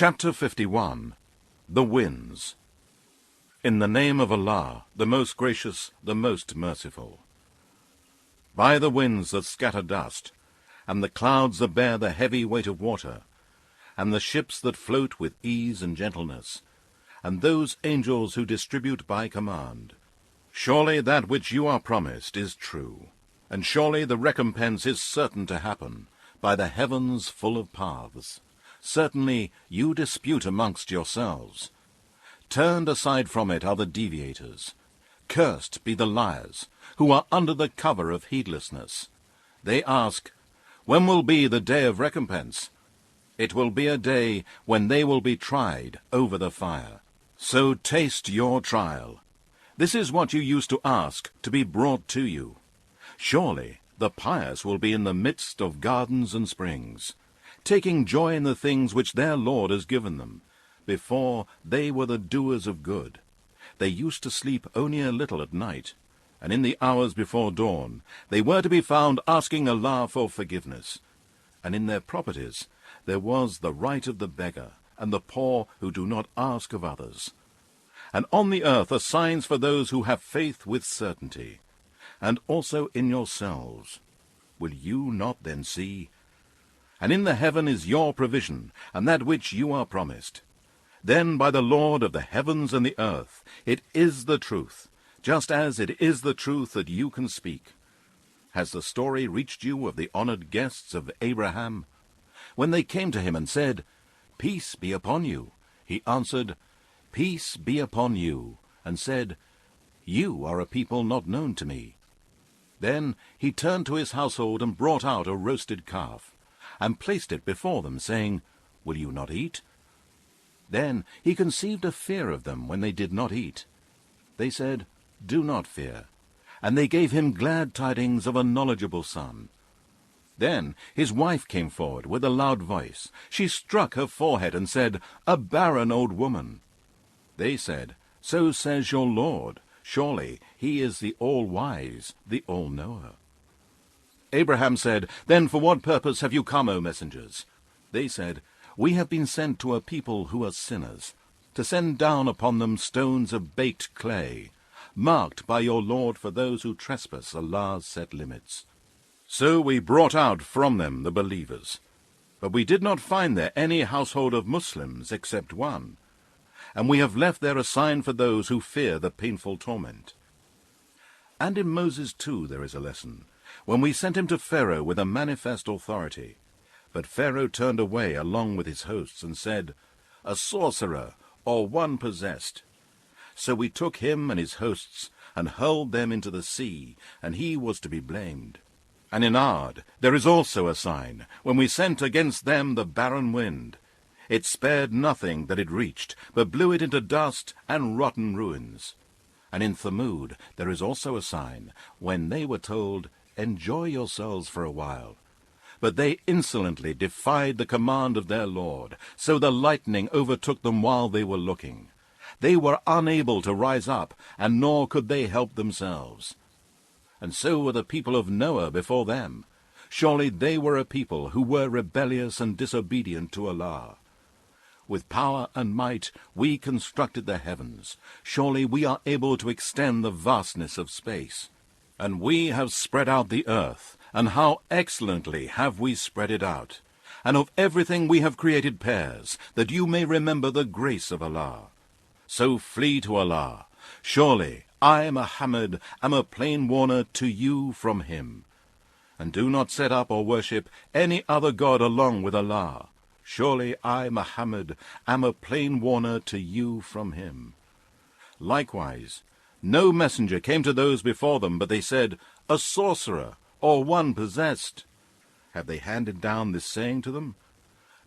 Chapter 51. The Winds. In the name of Allah, the most gracious, the most merciful. By the winds that scatter dust, and the clouds that bear the heavy weight of water, and the ships that float with ease and gentleness, and those angels who distribute by command. Surely that which you are promised is true, and surely the recompense is certain to happen, by the heavens full of paths. Certainly you dispute amongst yourselves. Turned aside from it are the deviators. Cursed be the liars, who are under the cover of heedlessness. They ask, when will be the day of recompense? It will be a day when they will be tried over the fire. So taste your trial. This is what you used to ask to be brought to you. Surely the pious will be in the midst of gardens and springs, taking joy in the things which their Lord has given them. Before they were the doers of good. They used to sleep only a little at night, and in the hours before dawn they were to be found asking Allah for forgiveness. And in their properties there was the right of the beggar, and the poor who do not ask of others. And on the earth are signs for those who have faith with certainty, and also in yourselves. Will you not then see? And in the heaven is your provision, and that which you are promised. Then by the Lord of the heavens and the earth, it is the truth, just as it is the truth that you can speak. Has the story reached you of the honored guests of Abraham? When they came to him and said, "Peace be upon you," he answered, "Peace be upon you," and said, "You are a people not known to me." Then he turned to his household and brought out a roasted calf, and placed it before them, saying, "Will you not eat?" Then he conceived a fear of them when they did not eat. They said, "Do not fear." And they gave him glad tidings of a knowledgeable son. Then his wife came forward with a loud voice. She struck her forehead and said, "A barren old woman." They said, "So says your Lord. Surely he is the all-wise, the all-knower." Abraham said, "Then for what purpose have you come, O messengers?" They said, "We have been sent to a people who are sinners, to send down upon them stones of baked clay, marked by your Lord for those who trespass Allah's set limits." So we brought out from them the believers. But we did not find there any household of Muslims except one, and we have left there a sign for those who fear the painful torment. And in Moses too there is a lesson, when we sent him to Pharaoh with a manifest authority. But Pharaoh turned away along with his hosts and said, "A sorcerer, or one possessed." So we took him and his hosts and hurled them into the sea, and he was to be blamed. And in Ad there is also a sign, when we sent against them the barren wind. It spared nothing that it reached, but blew it into dust and rotten ruins. And in Thamud there is also a sign, when they were told, "Enjoy yourselves for a while." But they insolently defied the command of their Lord, so the lightning overtook them while they were looking. They were unable to rise up, and nor could they help themselves. And so were the people of Noah before them. Surely they were a people who were rebellious and disobedient to Allah. With power and might we constructed the heavens. Surely we are able to extend the vastness of space. And we have spread out the earth, and how excellently have we spread it out. And of everything we have created pairs, that you may remember the grace of Allah. So flee to Allah. Surely I, Muhammad, am a plain warner to you from him. And do not set up or worship any other god along with Allah. Surely I, Muhammad, am a plain warner to you from him. Likewise, no messenger came to those before them, but they said, "A sorcerer, or one possessed." Have they handed down this saying to them?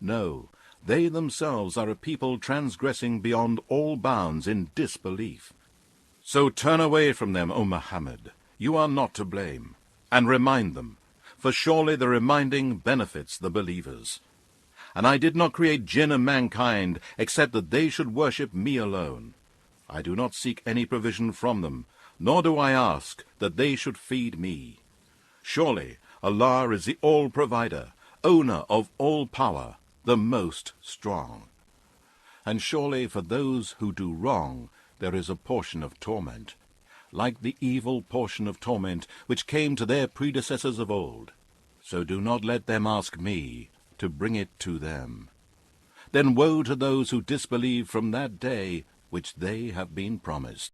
No, they themselves are a people transgressing beyond all bounds in disbelief. So turn away from them, O Muhammad. You are not to blame. And remind them, for surely the reminding benefits the believers. And I did not create jinn and mankind, except that they should worship me alone. I do not seek any provision from them, nor do I ask that they should feed me. Surely Allah is the all-provider, owner of all power, the most strong. and surely for those who do wrong there is a portion of torment, like the evil portion of torment which came to their predecessors of old. So do not let them ask me to bring it to them. Then woe to those who disbelieve from that day which they have been promised.